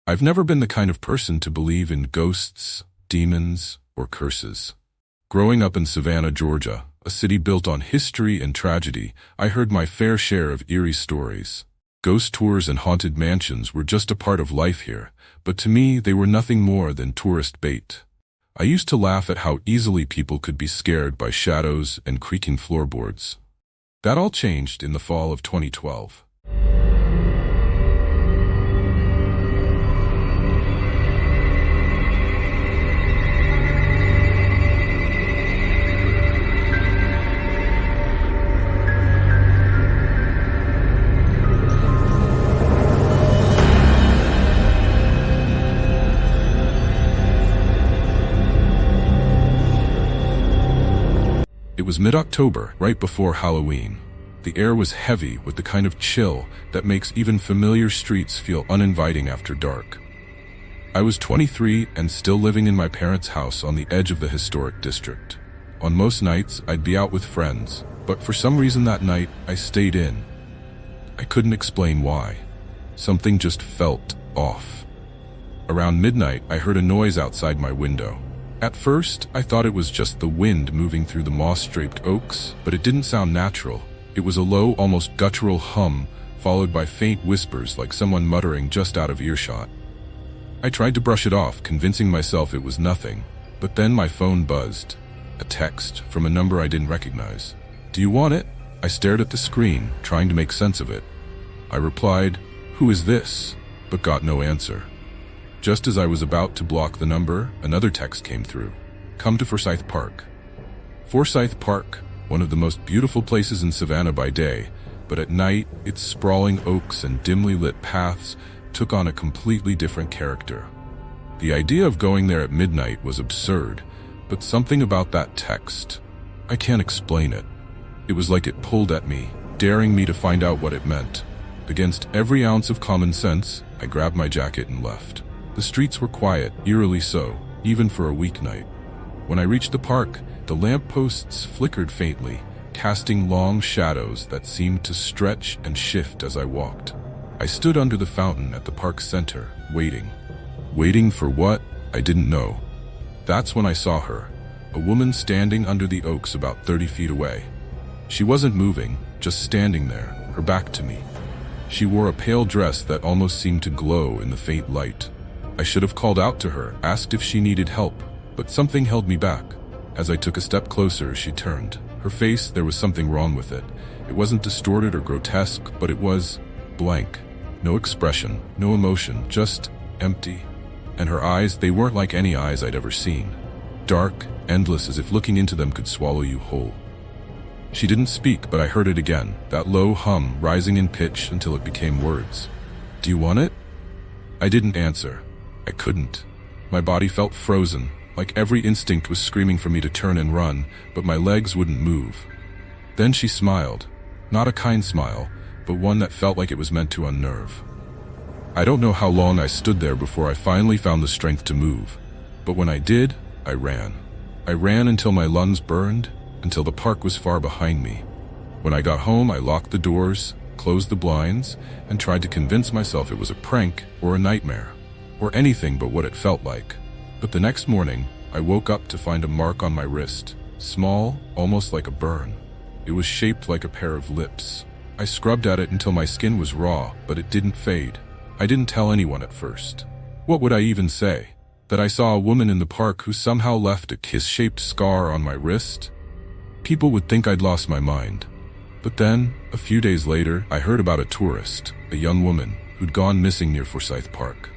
I've never been the kind of person to believe in ghosts, demons, or curses. Growing up in Savannah, Georgia, a city built on history and tragedy, I heard my fair share of eerie stories. Ghost tours and haunted mansions were just a part of life here, but to me they were nothing more than tourist bait. I used to laugh at how easily people could be scared by shadows and creaking floorboards. That all changed in the fall of 2012. It was mid-October, right before Halloween. The air was heavy with the kind of chill that makes even familiar streets feel uninviting after dark. I was 23 and still living in my parents' house on the edge of the historic district. On most nights, I'd be out with friends, but for some reason that night, I stayed in. I couldn't explain why. Something just felt off. Around midnight, I heard a noise outside my window. At first, I thought it was just the wind moving through the moss-draped oaks, but it didn't sound natural. It was a low, almost guttural hum, followed by faint whispers like someone muttering just out of earshot. I tried to brush it off, convincing myself it was nothing, but then my phone buzzed. A text from a number I didn't recognize. "Do you want it?" I stared at the screen, trying to make sense of it. I replied, "Who is this?" but got no answer. Just as I was about to block the number, another text came through. "Come to Forsyth Park." Forsyth Park, one of the most beautiful places in Savannah by day, but at night, its sprawling oaks and dimly lit paths took on a completely different character. The idea of going there at midnight was absurd, but something about that text, I can't explain it. It was like it pulled at me, daring me to find out what it meant. Against every ounce of common sense, I grabbed my jacket and left. The streets were quiet, eerily so, even for a weeknight. When I reached the park, the lampposts flickered faintly, casting long shadows that seemed to stretch and shift as I walked. I stood under the fountain at the park's center, waiting. Waiting for what? I didn't know. That's when I saw her, a woman standing under the oaks about 30 feet away. She wasn't moving, just standing there, her back to me. She wore a pale dress that almost seemed to glow in the faint light. I should have called out to her, asked if she needed help, but something held me back. As I took a step closer, she turned. Her face, there was something wrong with it. It wasn't distorted or grotesque, but it was blank. No expression, no emotion, just empty. And her eyes, they weren't like any eyes I'd ever seen. Dark, endless, as if looking into them could swallow you whole. She didn't speak, but I heard it again, that low hum rising in pitch until it became words. "Do you want it?" I didn't answer. I couldn't. My body felt frozen, like every instinct was screaming for me to turn and run, but my legs wouldn't move. Then she smiled. Not a kind smile, but one that felt like it was meant to unnerve. I don't know how long I stood there before I finally found the strength to move. But when I did, I ran. I ran until my lungs burned, until the park was far behind me. When I got home, I locked the doors, closed the blinds, and tried to convince myself it was a prank or a nightmare. Or anything but what it felt like. But the next morning, I woke up to find a mark on my wrist, small, almost like a burn. It was shaped like a pair of lips. I scrubbed at it until my skin was raw, but it didn't fade. I didn't tell anyone at first. What would I even say? That I saw a woman in the park who somehow left a kiss-shaped scar on my wrist? People would think I'd lost my mind. But then, a few days later, I heard about a tourist, a young woman, who'd gone missing near Forsyth Park.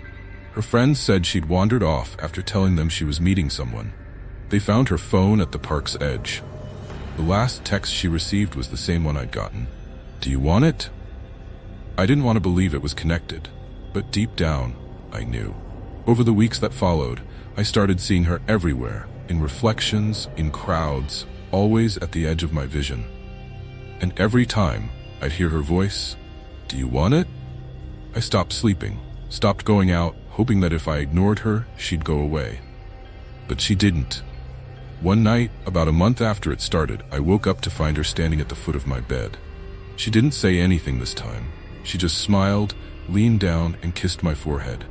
Her friends said she'd wandered off after telling them she was meeting someone. They found her phone at the park's edge. The last text she received was the same one I'd gotten. "Do you want it?" I didn't want to believe it was connected, but deep down, I knew. Over the weeks that followed, I started seeing her everywhere, in reflections, in crowds, always at the edge of my vision. And every time, I'd hear her voice, "Do you want it?" I stopped sleeping, stopped going out, hoping that if I ignored her, she'd go away. But she didn't. One night, about a month after it started, I woke up to find her standing at the foot of my bed. She didn't say anything this time. She just smiled, leaned down, and kissed my forehead.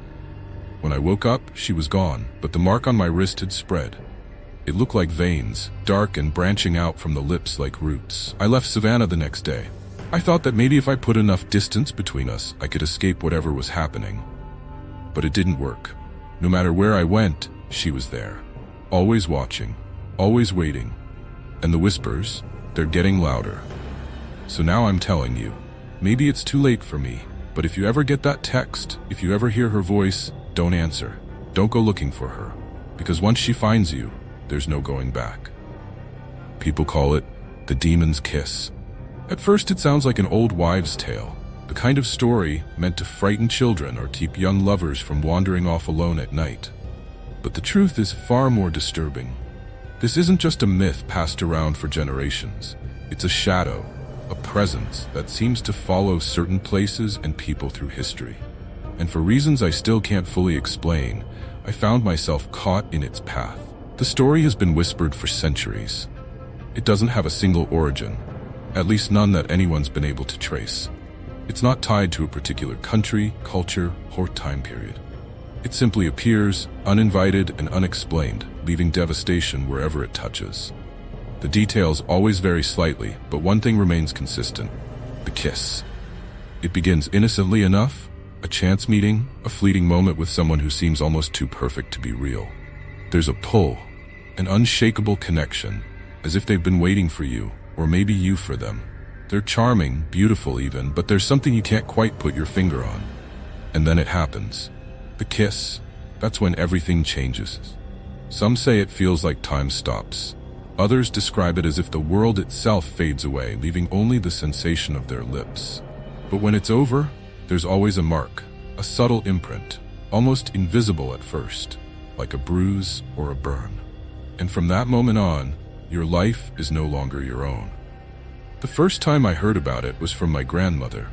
When I woke up, she was gone, but the mark on my wrist had spread. It looked like veins, dark and branching out from the lips like roots. I left Savannah the next day. I thought that maybe if I put enough distance between us, I could escape whatever was happening. But it didn't work. No matter where I went, she was there. Always watching, always waiting. And the whispers, they're getting louder. So now I'm telling you, maybe it's too late for me, but if you ever get that text, if you ever hear her voice, don't answer. Don't go looking for her. Because once she finds you, there's no going back. People call it the demon's kiss. At first it sounds like an old wives' tale, the kind of story meant to frighten children or keep young lovers from wandering off alone at night. But the truth is far more disturbing. This isn't just a myth passed around for generations. It's a shadow, a presence that seems to follow certain places and people through history. And for reasons I still can't fully explain, I found myself caught in its path. The story has been whispered for centuries. It doesn't have a single origin, at least none that anyone's been able to trace. It's not tied to a particular country, culture, or time period. It simply appears, uninvited and unexplained, leaving devastation wherever it touches. The details always vary slightly, but one thing remains consistent: the kiss. It begins innocently enough, a chance meeting, a fleeting moment with someone who seems almost too perfect to be real. There's a pull, an unshakable connection, as if they've been waiting for you, or maybe you for them. They're charming, beautiful even, but there's something you can't quite put your finger on. And then it happens. The kiss. That's when everything changes. Some say it feels like time stops. Others describe it as if the world itself fades away, leaving only the sensation of their lips. But when it's over, there's always a mark, a subtle imprint, almost invisible at first, like a bruise or a burn. And from that moment on, your life is no longer your own. The first time I heard about it was from my grandmother.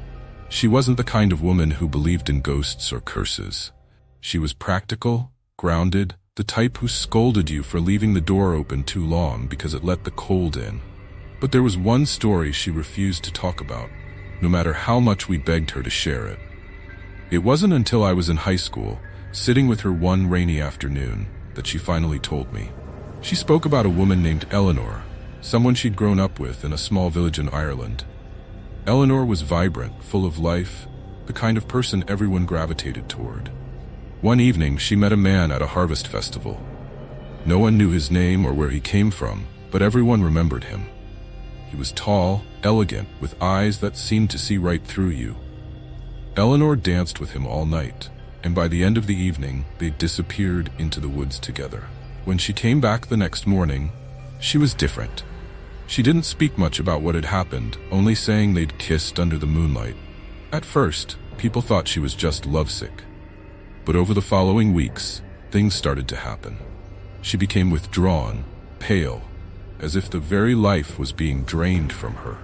She wasn't the kind of woman who believed in ghosts or curses. She was practical, grounded, the type who scolded you for leaving the door open too long because it let the cold in. But there was one story she refused to talk about, no matter how much we begged her to share it. It wasn't until I was in high school, sitting with her one rainy afternoon, that she finally told me. She spoke about a woman named Eleanor, someone she'd grown up with in a small village in Ireland. Eleanor was vibrant, full of life, the kind of person everyone gravitated toward. One evening, she met a man at a harvest festival. No one knew his name or where he came from, but everyone remembered him. He was tall, elegant, with eyes that seemed to see right through you. Eleanor danced with him all night, and by the end of the evening, they disappeared into the woods together. When she came back the next morning, she was different. She didn't speak much about what had happened, only saying they'd kissed under the moonlight. At first, people thought she was just lovesick. But over the following weeks, things started to happen. She became withdrawn, pale, as if the very life was being drained from her.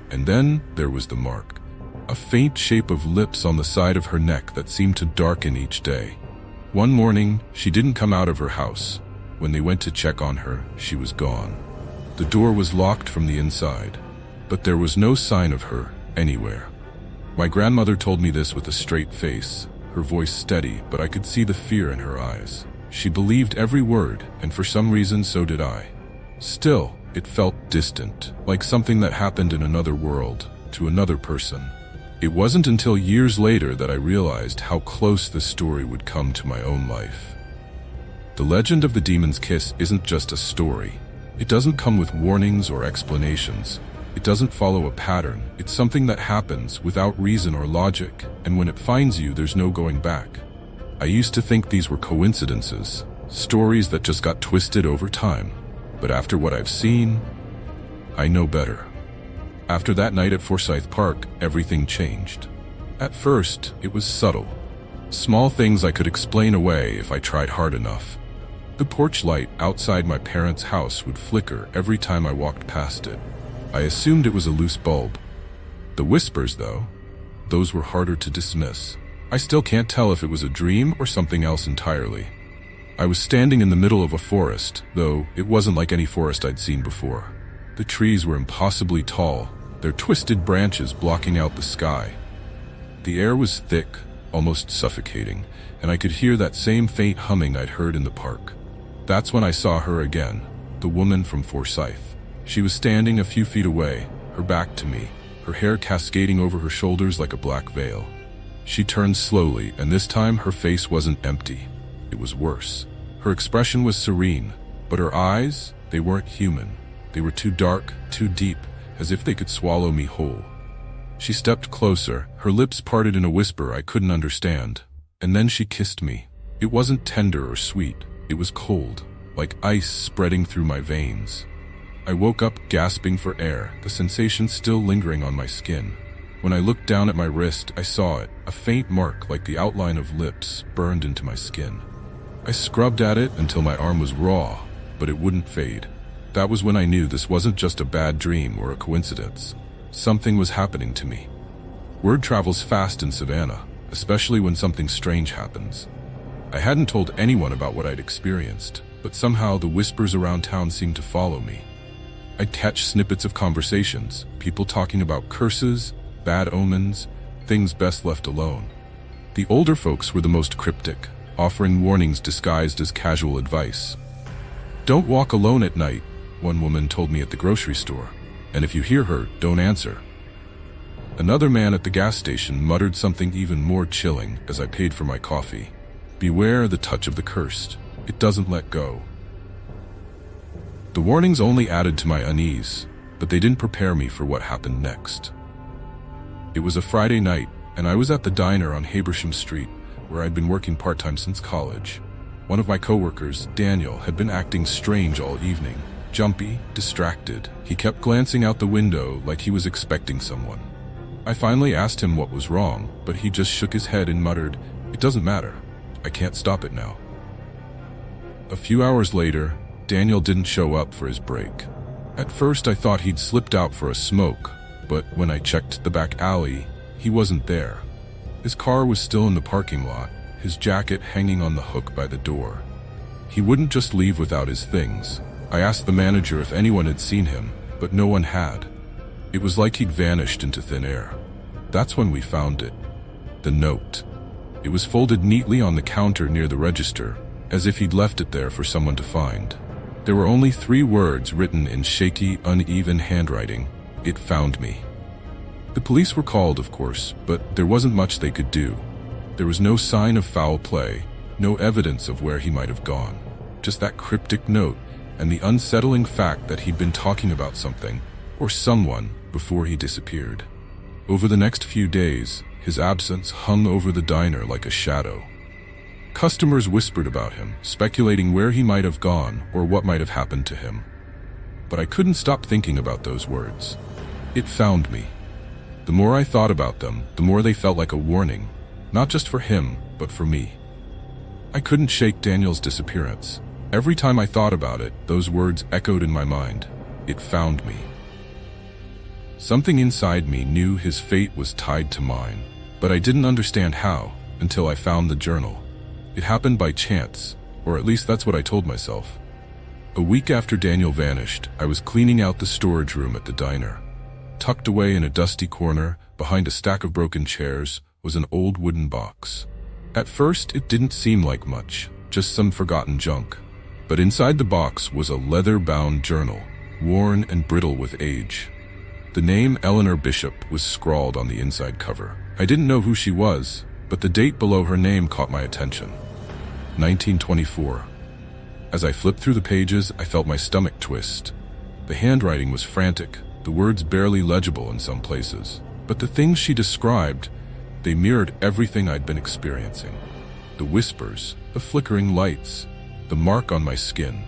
And then there was the mark, a faint shape of lips on the side of her neck that seemed to darken each day. One morning, she didn't come out of her house. When they went to check on her, she was gone. The door was locked from the inside, but there was no sign of her anywhere. My grandmother told me this with a straight face, her voice steady, but I could see the fear in her eyes. She believed every word, and for some reason so did I. Still, it felt distant, like something that happened in another world, to another person. It wasn't until years later that I realized how close this story would come to my own life. The legend of the demon's kiss isn't just a story. It doesn't come with warnings or explanations. It doesn't follow a pattern. It's something that happens without reason or logic, and when it finds you, there's no going back. I used to think these were coincidences, stories that just got twisted over time. But after what I've seen, I know better. After that night at Forsyth Park, everything changed. At first, it was subtle. Small things I could explain away if I tried hard enough. The porch light outside my parents' house would flicker every time I walked past it. I assumed it was a loose bulb. The whispers, though, those were harder to dismiss. I still can't tell if it was a dream or something else entirely. I was standing in the middle of a forest, though it wasn't like any forest I'd seen before. The trees were impossibly tall, their twisted branches blocking out the sky. The air was thick, almost suffocating, and I could hear that same faint humming I'd heard in the park. That's when I saw her again, the woman from Forsyth. She was standing a few feet away, her back to me, her hair cascading over her shoulders like a black veil. She turned slowly, and this time her face wasn't empty. It was worse. Her expression was serene, but her eyes, they weren't human. They were too dark, too deep, as if they could swallow me whole. She stepped closer, her lips parted in a whisper I couldn't understand, and then she kissed me. It wasn't tender or sweet. It was cold, like ice spreading through my veins. I woke up gasping for air, the sensation still lingering on my skin. When I looked down at my wrist, I saw it, a faint mark like the outline of lips burned into my skin. I scrubbed at it until my arm was raw, but it wouldn't fade. That was when I knew this wasn't just a bad dream or a coincidence. Something was happening to me. Word travels fast in Savannah, especially when something strange happens. I hadn't told anyone about what I'd experienced, but somehow the whispers around town seemed to follow me. I'd catch snippets of conversations, people talking about curses, bad omens, things best left alone. The older folks were the most cryptic, offering warnings disguised as casual advice. "Don't walk alone at night," one woman told me at the grocery store, "and if you hear her, don't answer." Another man at the gas station muttered something even more chilling as I paid for my coffee. "Beware the touch of the cursed. It doesn't let go." The warnings only added to my unease, but they didn't prepare me for what happened next. It was a Friday night, and I was at the diner on Habersham Street, where I'd been working part-time since college. One of my coworkers, Daniel, had been acting strange all evening. Jumpy, distracted. He kept glancing out the window like he was expecting someone. I finally asked him what was wrong, but he just shook his head and muttered, "It doesn't matter. I can't stop it now." A few hours later, Daniel didn't show up for his break. At first I thought he'd slipped out for a smoke, but when I checked the back alley, he wasn't there. His car was still in the parking lot, his jacket hanging on the hook by the door. He wouldn't just leave without his things. I asked the manager if anyone had seen him, but no one had. It was like he'd vanished into thin air. That's when we found it. The note. It was folded neatly on the counter near the register, as if he'd left it there for someone to find. There were only 3 words written in shaky, uneven handwriting. "It found me." The police were called, of course, but there wasn't much they could do. There was no sign of foul play, no evidence of where he might have gone. Just that cryptic note and the unsettling fact that he'd been talking about something, or someone, before he disappeared. Over the next few days, his absence hung over the diner like a shadow. Customers whispered about him, speculating where he might have gone or what might have happened to him. But I couldn't stop thinking about those words. It found me. The more I thought about them, the more they felt like a warning, not just for him, but for me. I couldn't shake Daniel's disappearance. Every time I thought about it, those words echoed in my mind. It found me. Something inside me knew his fate was tied to mine, but I didn't understand how until I found the journal. It happened by chance, or at least that's what I told myself. A week after Daniel vanished, I was cleaning out the storage room at the diner. Tucked away in a dusty corner, behind a stack of broken chairs, was an old wooden box. At first, it didn't seem like much, just some forgotten junk. But inside the box was a leather-bound journal, worn and brittle with age. The name Eleanor Bishop was scrawled on the inside cover. I didn't know who she was, but the date below her name caught my attention. 1924. As I flipped through the pages, I felt my stomach twist. The handwriting was frantic, the words barely legible in some places. But the things she described, they mirrored everything I'd been experiencing. The whispers, the flickering lights, the mark on my skin.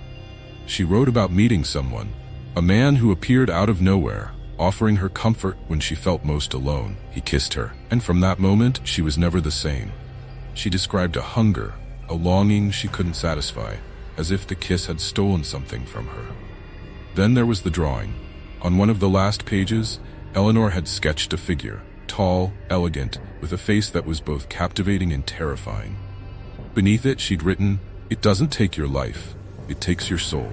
She wrote about meeting someone, a man who appeared out of nowhere, offering her comfort when she felt most alone. He kissed her, and from that moment, she was never the same. She described a hunger, a longing she couldn't satisfy, as if the kiss had stolen something from her. Then there was the drawing. On one of the last pages, Eleanor had sketched a figure, tall, elegant, with a face that was both captivating and terrifying. Beneath it, she'd written, "It doesn't take your life, it takes your soul."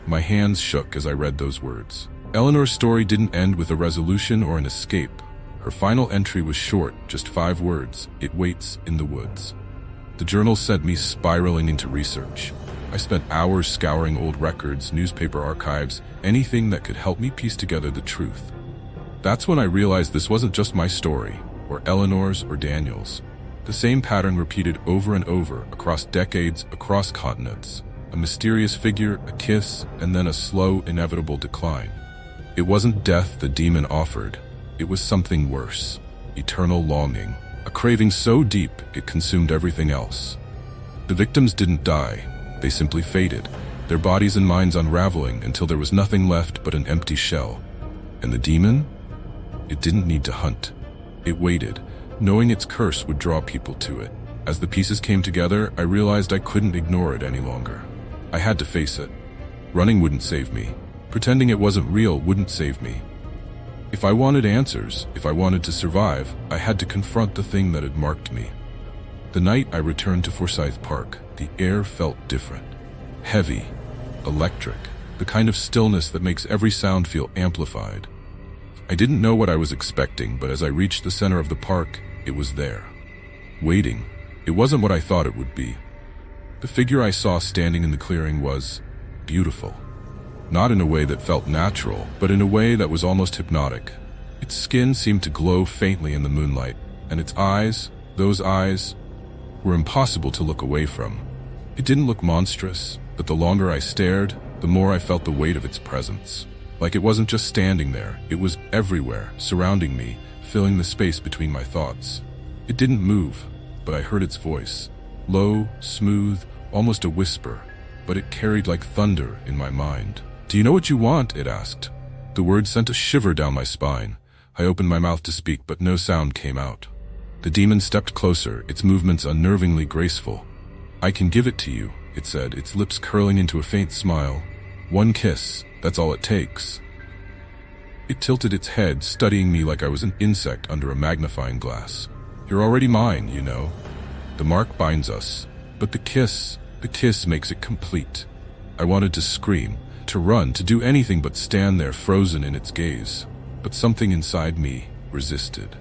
My hands shook as I read those words. Eleanor's story didn't end with a resolution or an escape. Her Her final entry was short, just 5 words: "It waits in the woods." The journal sent me spiraling into research. I spent hours scouring old records, newspaper archives, anything that could help me piece together the truth. That's when I realized this wasn't just my story, or Eleanor's or Daniel's. The same pattern repeated over and over, across decades, across continents. A mysterious figure, a kiss, and then a slow, inevitable decline. It wasn't death the demon offered. It was something worse. Eternal longing. A craving so deep, it consumed everything else. The victims didn't die. They simply faded, their bodies and minds unraveling until there was nothing left but an empty shell. And the demon? It didn't need to hunt. It waited, knowing its curse would draw people to it. As the pieces came together, I realized I couldn't ignore it any longer. I had to face it. Running wouldn't save me. Pretending it wasn't real wouldn't save me. If I wanted answers, if I wanted to survive, I had to confront the thing that had marked me. The night I returned to Forsyth Park, the air felt different. Heavy, electric, the kind of stillness that makes every sound feel amplified. I didn't know what I was expecting, but as I reached the center of the park, it was there. Waiting. It wasn't what I thought it would be. The figure I saw standing in the clearing was beautiful. Not in a way that felt natural, but in a way that was almost hypnotic. Its skin seemed to glow faintly in the moonlight, and its eyes, those eyes, were impossible to look away from. It didn't look monstrous, but the longer I stared, the more I felt the weight of its presence. Like it wasn't just standing there, it was everywhere, surrounding me, filling the space between my thoughts. It didn't move, but I heard its voice. Low, smooth, almost a whisper, but it carried like thunder in my mind. "Do you know what you want?" it asked. The words sent a shiver down my spine. I opened my mouth to speak, but no sound came out. The demon stepped closer, its movements unnervingly graceful. "I can give it to you," it said, its lips curling into a faint smile. "One kiss, that's all it takes." It tilted its head, studying me like I was an insect under a magnifying glass. "You're already mine, you know. The mark binds us, but the kiss makes it complete." I wanted to scream, to run, to do anything but stand there frozen in its gaze. But something inside me resisted.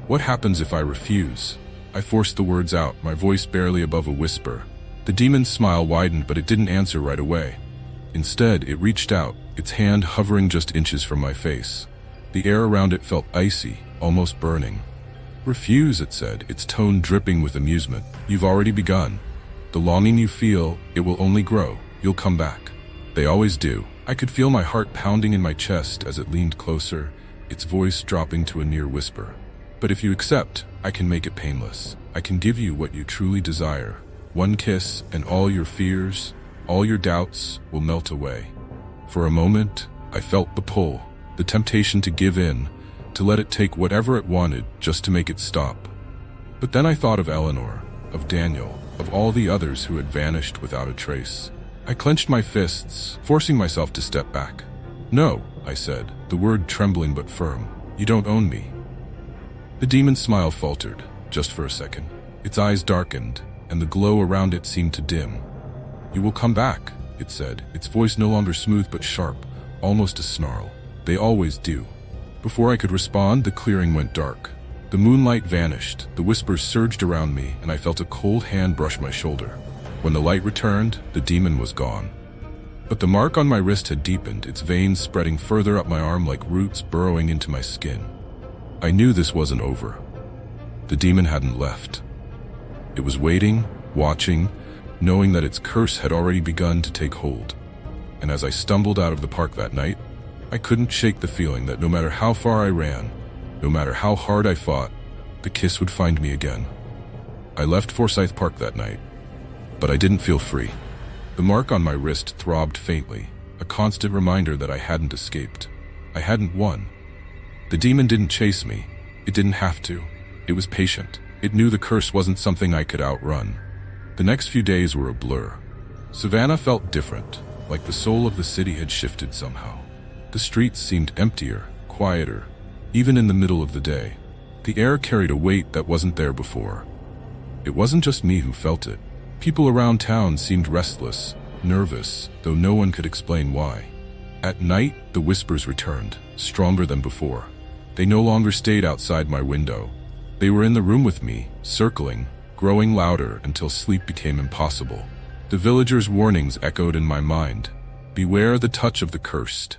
"What happens if I refuse?" I forced the words out, my voice barely above a whisper. The demon's smile widened, but it didn't answer right away. Instead, it reached out, its hand hovering just inches from my face. The air around it felt icy, almost burning. "Refuse," it said, its tone dripping with amusement. "You've already begun. The longing you feel, it will only grow. You'll come back. They always do." I could feel my heart pounding in my chest as it leaned closer, its voice dropping to a near whisper. "But if you accept, I can make it painless. I can give you what you truly desire. One kiss, and all your fears, all your doubts will melt away." For a moment, I felt the pull, the temptation to give in, to let it take whatever it wanted just to make it stop. But then I thought of Eleanor, of Daniel, of all the others who had vanished without a trace. I clenched my fists, forcing myself to step back. "No," I said, the word trembling but firm. "You don't own me." The demon's smile faltered, just for a second. Its eyes darkened, and the glow around it seemed to dim. "You will come back," it said, its voice no longer smooth but sharp, almost a snarl. "They always do." Before I could respond, the clearing went dark. The moonlight vanished, the whispers surged around me, and I felt a cold hand brush my shoulder. When the light returned, the demon was gone. But the mark on my wrist had deepened, its veins spreading further up my arm like roots burrowing into my skin. I knew this wasn't over. The demon hadn't left. It was waiting, watching, knowing that its curse had already begun to take hold. And as I stumbled out of the park that night, I couldn't shake the feeling that no matter how far I ran, no matter how hard I fought, the kiss would find me again. I left Forsyth Park that night, but I didn't feel free. The mark on my wrist throbbed faintly, a constant reminder that I hadn't escaped. I hadn't won. The demon didn't chase me. It didn't have to. It was patient. It knew the curse wasn't something I could outrun. The next few days were a blur. Savannah felt different, like the soul of the city had shifted somehow. The streets seemed emptier, quieter, even in the middle of the day. The air carried a weight that wasn't there before. It wasn't just me who felt it. People around town seemed restless, nervous, though no one could explain why. At night, the whispers returned, stronger than before. They no longer stayed outside my window. They were in the room with me, circling, growing louder until sleep became impossible. The villagers' warnings echoed in my mind. Beware the touch of the cursed.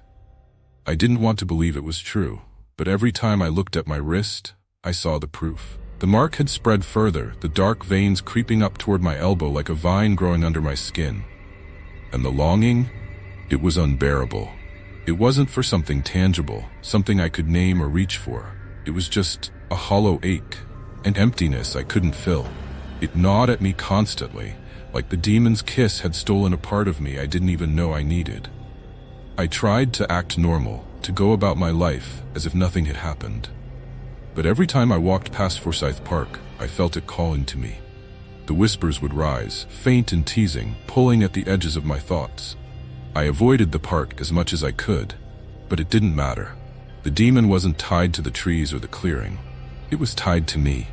I didn't want to believe it was true, but every time I looked at my wrist, I saw the proof. The mark had spread further, the dark veins creeping up toward my elbow like a vine growing under my skin. And the longing? It was unbearable. It wasn't for something tangible, something I could name or reach for. It was just a hollow ache, an emptiness I couldn't fill. It gnawed at me constantly, like the demon's kiss had stolen a part of me I didn't even know I needed. I tried to act normal, to go about my life as if nothing had happened. But every time I walked past Forsyth Park, I felt it calling to me. The whispers would rise, faint and teasing, pulling at the edges of my thoughts. I avoided the park as much as I could, but it didn't matter. The demon wasn't tied to the trees or the clearing. It was tied to me.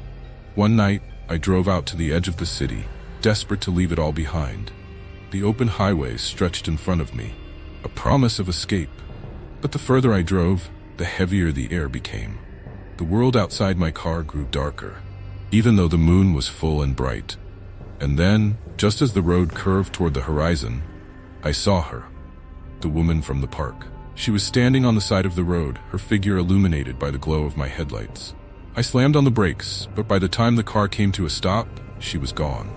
One night, I drove out to the edge of the city, desperate to leave it all behind. The open highway stretched in front of me, a promise of escape. But the further I drove, the heavier the air became. The world outside my car grew darker, even though the moon was full and bright. And then, just as the road curved toward the horizon, I saw her, the woman from the park. She was standing on the side of the road, her figure illuminated by the glow of my headlights. I slammed on the brakes, but by the time the car came to a stop, she was gone.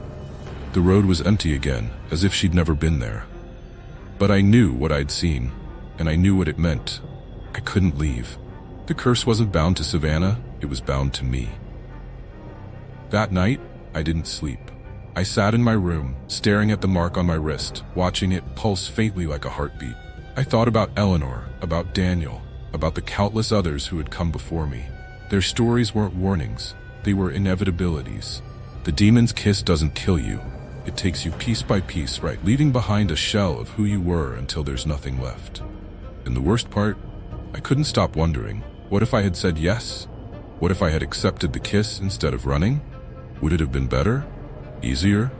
The road was empty again, as if she'd never been there. But I knew what I'd seen, and I knew what it meant. I couldn't leave. The curse wasn't bound to Savannah, it was bound to me. That night, I didn't sleep. I sat in my room, staring at the mark on my wrist, watching it pulse faintly like a heartbeat. I thought about Eleanor, about Daniel, about the countless others who had come before me. Their stories weren't warnings, they were inevitabilities. The demon's kiss doesn't kill you. It takes you piece by piece, right, leaving behind a shell of who you were until there's nothing left. And the worst part, I couldn't stop wondering, what if I had said yes? What if I had accepted the kiss instead of running? Would it have been better? Easier?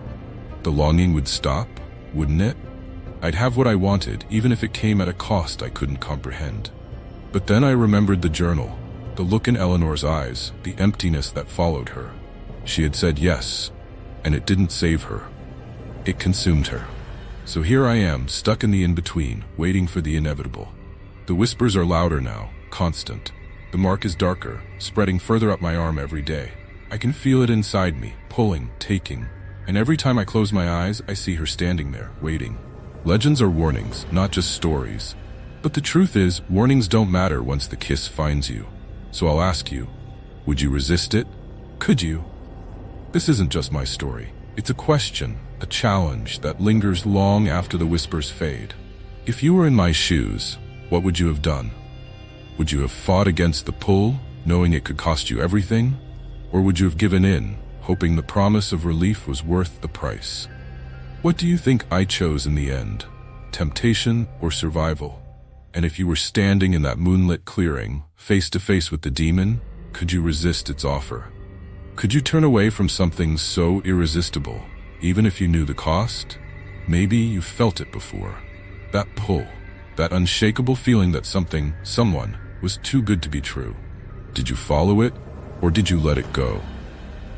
The longing would stop, wouldn't it? I'd have what I wanted, even if it came at a cost I couldn't comprehend. But then I remembered the journal, the look in Eleanor's eyes, the emptiness that followed her. She had said yes, and it didn't save her. It consumed her. So here I am, stuck in the in-between, waiting for the inevitable. The whispers are louder now, constant. The mark is darker, spreading further up my arm every day. I can feel it inside me, pulling, taking. And every time I close my eyes, I see her standing there, waiting. Legends are warnings, not just stories. But the truth is, warnings don't matter once the kiss finds you. So I'll ask you, would you resist it? Could you? This isn't just my story. It's a question, a challenge that lingers long after the whispers fade. If you were in my shoes, what would you have done? Would you have fought against the pull, knowing it could cost you everything? Or would you have given in, hoping the promise of relief was worth the price? What do you think I chose in the end? Temptation or survival? And if you were standing in that moonlit clearing, face to face with the demon, could you resist its offer? Could you turn away from something so irresistible, even if you knew the cost? Maybe you felt it before. That pull, that unshakable feeling that someone, was too good to be true. Did you follow it, or did you let it go?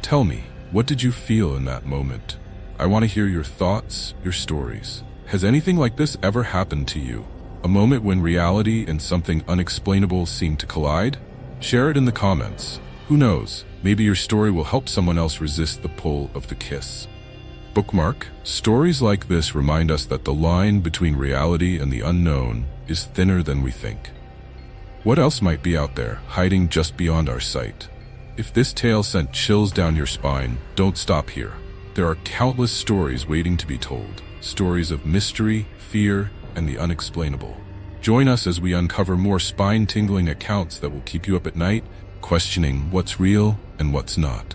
Tell me, what did you feel in that moment? I want to hear your thoughts, your stories. Has anything like this ever happened to you? A moment when reality and something unexplainable seemed to collide? Share it in the comments. Who knows, maybe your story will help someone else resist the pull of the kiss. Bookmark, stories like this remind us that the line between reality and the unknown is thinner than we think. What else might be out there, hiding just beyond our sight? If this tale sent chills down your spine, don't stop here. There are countless stories waiting to be told. Stories of mystery, fear, and the unexplainable. Join us as we uncover more spine-tingling accounts that will keep you up at night, questioning what's real and what's not.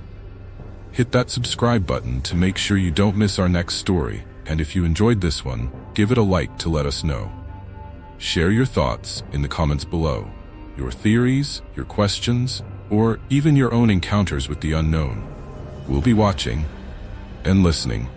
Hit that subscribe button to make sure you don't miss our next story, and if you enjoyed this one, give it a like to let us know. Share your thoughts in the comments below. Your theories, your questions, or even your own encounters with the unknown. We'll be watching and listening.